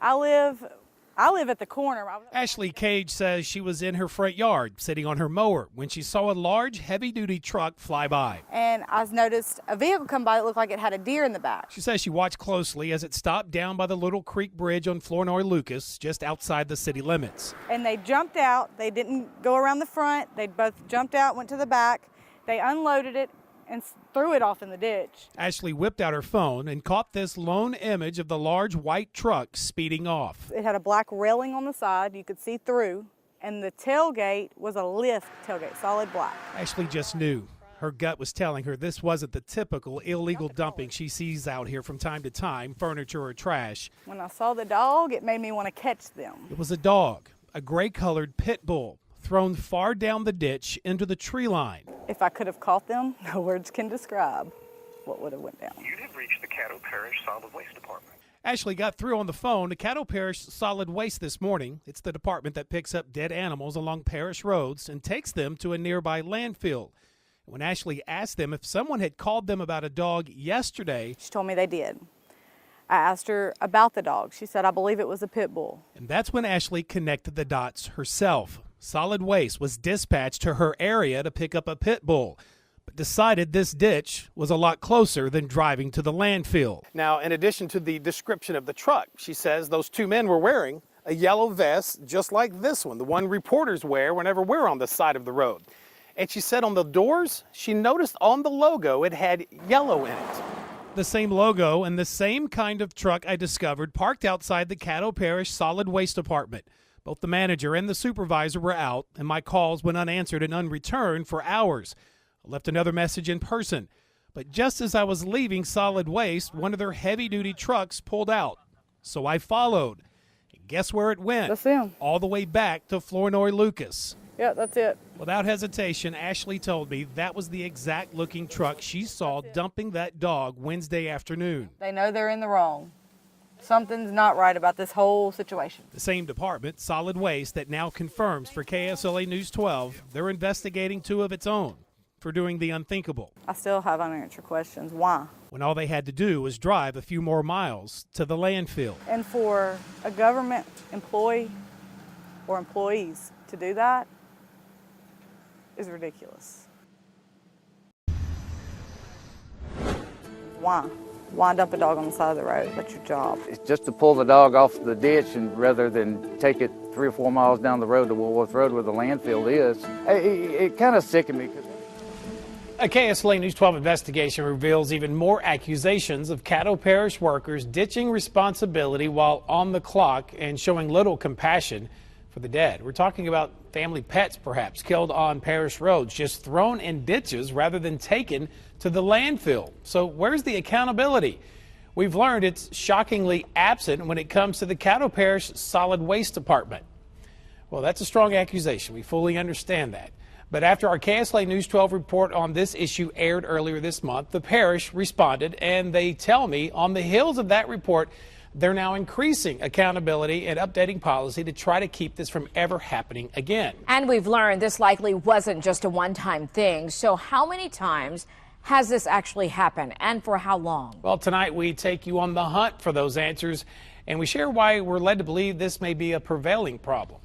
I live at the corner. Ashley Cage says she was in her front yard sitting on her mower when she saw a large heavy-duty truck fly by. And I noticed a vehicle come by that looked like it had a deer in the back. She says she watched closely as it stopped down by the Little Creek Bridge on Flournoy Lucas, just outside the city limits. And they jumped out. They didn't go around the front. They both jumped out, went to the back. They unloaded it and threw it off in the ditch. Ashley whipped out her phone and caught this lone image of the large white truck speeding off. It had a black railing on the side you could see through, and the tailgate was a lift tailgate, solid black. Ashley just knew. Her gut was telling her this wasn't the typical illegal dumping she sees out here from time to time, furniture or trash. When I saw the dog, it made me want to catch them. It was a dog, a gray-colored pit bull, thrown far down the ditch into the tree line. If I could have caught them, no words can describe what would have went down. You have reached the Caddo Parish Solid Waste Department. Ashley got through on the phone to Caddo Parish Solid Waste this morning. It's the department that picks up dead animals along parish roads and takes them to a nearby landfill. When Ashley asked them if someone had called them about a dog yesterday, She told me they did. I asked her about the dog. She said, I believe it was a pit bull. and that's when Ashley connected the dots herself. Solid Waste was dispatched to her area to pick up a pit bull, but decided this ditch was a lot closer than driving to the landfill. Now, in addition to the description of the truck, she says those two men were wearing a yellow vest just like this one, the one reporters wear whenever we're on the side of the road. And she said on the doors, she noticed on the logo it had yellow in it. The same logo and the same kind of truck I discovered parked outside the Caddo Parish Solid Waste Department. Both the manager and the supervisor were out, and my calls went unanswered and unreturned for hours. I left another message in person. But just as I was leaving Solid Waste, one of their heavy-duty trucks pulled out. So I followed. And guess where it went? That's him. All the way back to Flournoy Lucas. Yeah, that's it. Without hesitation, Ashley told me that was the exact looking truck she saw dumping that dog Wednesday afternoon. They know they're in the wrong. Something's not right about this whole situation. The same department, Solid Waste, that now confirms for KSLA News 12, they're investigating two of its own for doing the unthinkable. I still have unanswered questions. Why? When all they had to do was drive a few more miles to the landfill. And for a government employee or employees to do that is ridiculous. Why? Why dump a dog on the side of the road? That's your job. It's just to pull the dog off the ditch, and rather than take it 3 or 4 miles down the road to Woolworth Road where the landfill is. It kind of sickened me. A KSLA News 12 investigation reveals even more accusations of Caddo Parish workers ditching responsibility while on the clock and showing little compassion for the dead. We're talking about family pets, perhaps, killed on parish roads, just thrown in ditches rather than taken to the landfill. So where's the accountability? We've learned it's shockingly absent when it comes to the Caddo Parish Solid Waste Department. Well, that's a strong accusation. We fully understand that. But after our KSLA News 12 report on this issue aired earlier this month, the parish responded, and they tell me on the heels of that report, they're now increasing accountability and updating policy to try to keep this from ever happening again. And we've learned this likely wasn't just a one-time thing. So how many times has this actually happened, and for how long? Well, tonight we take you on the hunt for those answers, and we share why we're led to believe this may be a prevailing problem.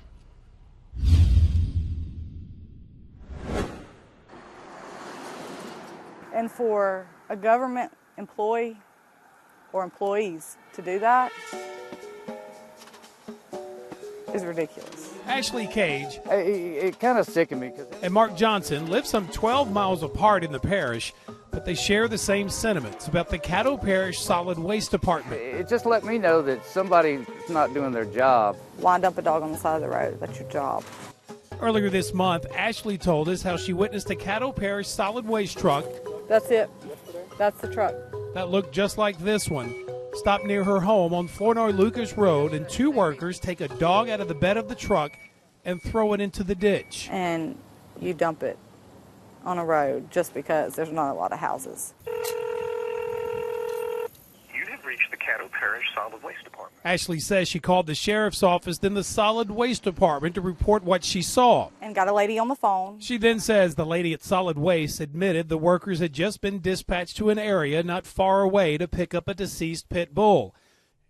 And for a government employee or employees to do that is ridiculous. Ashley Cage It kind of sickened me. and Mark Johnson live some 12 miles apart in the parish, but they share the same sentiments about the Caddo Parish Solid Waste Department. It just let me know that somebody's not doing their job. Why dump a dog on the side of the road? That's your job. Earlier this month, Ashley told us how she witnessed a Caddo Parish solid waste truck That's it. That's the truck. that looked just like this one stop near her home on Flournoy Lucas Road, and two workers take a dog out of the bed of the truck and throw it into the ditch. And you dump it on a road just because there's not a lot of houses. You have reached the Caddo Parish Solid Waste Department. Ashley says she called the sheriff's office, then the solid waste department to report what she saw. And got a lady on the phone. She then says the lady at Solid Waste admitted the workers had just been dispatched to an area not far away to pick up a deceased pit bull.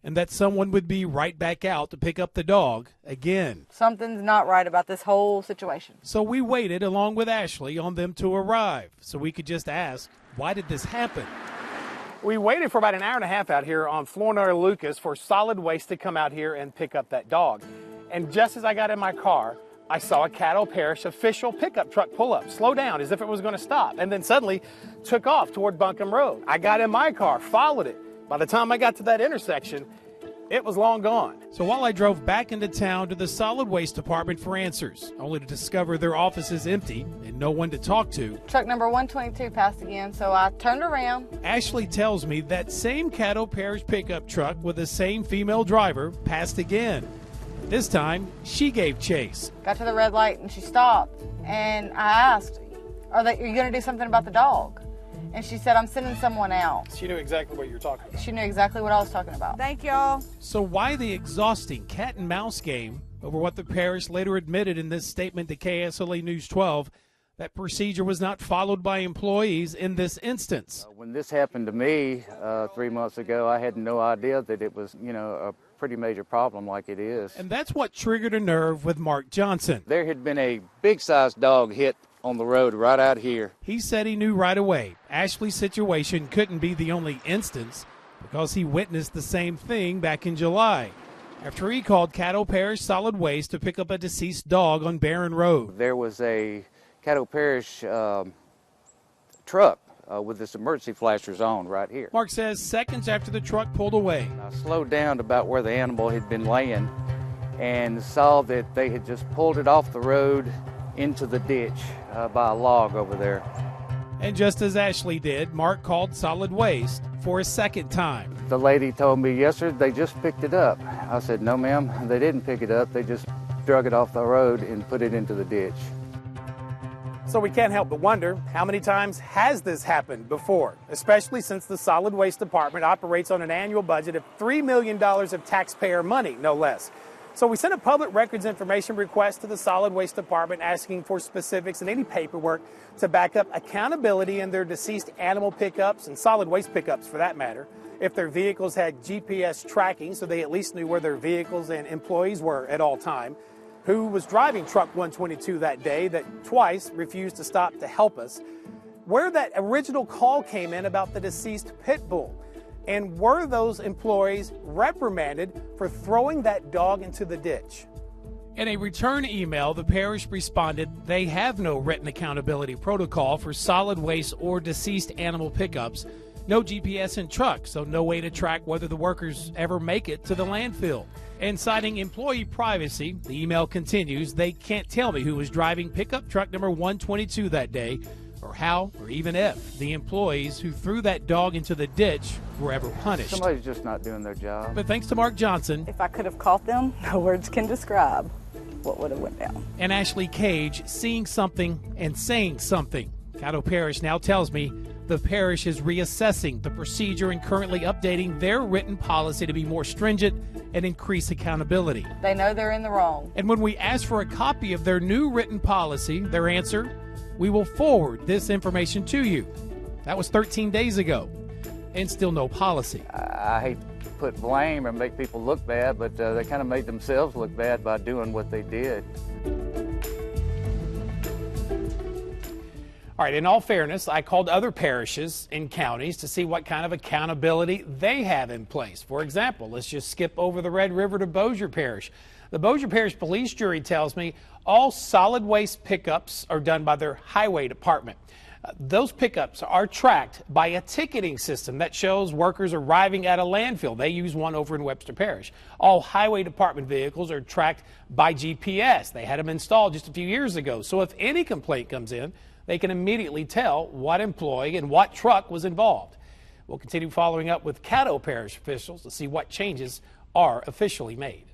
and that someone would be right back out to pick up the dog again. Something's not right about this whole situation. So we waited along with Ashley on them to arrive so we could just ask, why did this happen? We waited for about an hour and a half out here on Flournoy Lucas for Solid Waste to come out here and pick up that dog. And just as I got in my car, I saw a Caddo Parish official pickup truck pull up, slow down as if it was going to stop, and then suddenly took off toward Buncombe Road. I got in my car, followed it. By the time I got to that intersection, it was long gone. So while I drove back into town to the Solid Waste Department for answers, only to discover their office is empty and no one to talk to, Truck number 122 passed again, so I turned around. Ashley tells me that same Caddo Parish pickup truck with the same female driver passed again. This time, she gave chase. Got to the red light and she stopped. And I asked, are you going to do something about the dog? And she said, I'm sending someone out. She knew exactly what you were talking about. She knew exactly what I was talking about. Thank y'all. So why the exhausting cat and mouse game over what the parish later admitted in this statement to KSLA News 12 that procedure was not followed by employees in this instance? When this happened to me 3 months ago, I had no idea that it was, a pretty major problem like it is. And that's what triggered a nerve with Mark Johnson. There had been a big-sized dog hit on the road right out here. He said he knew right away Ashley's situation couldn't be the only instance because he witnessed the same thing back in July after he called Caddo Parish Solid Waste to pick up a deceased dog on Barron Road. There was a Caddo Parish truck with this emergency flashers on right here. Mark says seconds after the truck pulled away, I slowed down to about where the animal had been laying and saw that they had just pulled it off the road into the ditch by a log over there. and just as Ashley did, Mark called Solid Waste for a second time. The lady told me, yes, sir, they just picked it up. I said, no, ma'am, they didn't pick it up. They just drug it off the road and put it into the ditch. So we can't help but wonder, how many times has this happened before, especially since the Solid Waste Department operates on an annual budget of $3 million of taxpayer money, no less. So we sent a public records information request to the Solid Waste Department asking for specifics and any paperwork to back up accountability in their deceased animal pickups and solid waste pickups for that matter. If their vehicles had GPS tracking so they at least knew where their vehicles and employees were at all time. Who was driving truck 122 that day that twice refused to stop to help us. Where that original call came in about the deceased pit bull. And were those employees reprimanded for throwing that dog into the ditch? In a return email, the parish responded they have no written accountability protocol for solid waste or deceased animal pickups, no GPS in truck, so no way to track whether the workers ever make it to the landfill. And citing employee privacy, the email continues, they can't tell me who was driving pickup truck number 122 that day, or how, or even if, the employees who threw that dog into the ditch were ever punished. Somebody's just not doing their job. But thanks to Mark Johnson, If I could have caught them, no words can describe what would have went down. and Ashley Cage seeing something and saying something, Caddo Parish now tells me the parish is reassessing the procedure and currently updating their written policy to be more stringent and increase accountability. They know they're in the wrong. And when we ask for a copy of their new written policy, their answer, we will forward this information to you. That was 13 days ago, and still no policy. I hate to put blame or make people look bad, but they kind of made themselves look bad by doing what they did. All right, in all fairness, I called other parishes and counties to see what kind of accountability they have in place. For example, let's just skip over the Red River to Bossier Parish. The Bossier Parish Police Jury tells me all solid waste pickups are done by their highway department. Those pickups are tracked by a ticketing system that shows workers arriving at a landfill. They use one over in Webster Parish. All highway department vehicles are tracked by GPS. They had them installed just a few years ago. So if any complaint comes in, they can immediately tell what employee and what truck was involved. We'll continue following up with Caddo Parish officials to see what changes are officially made.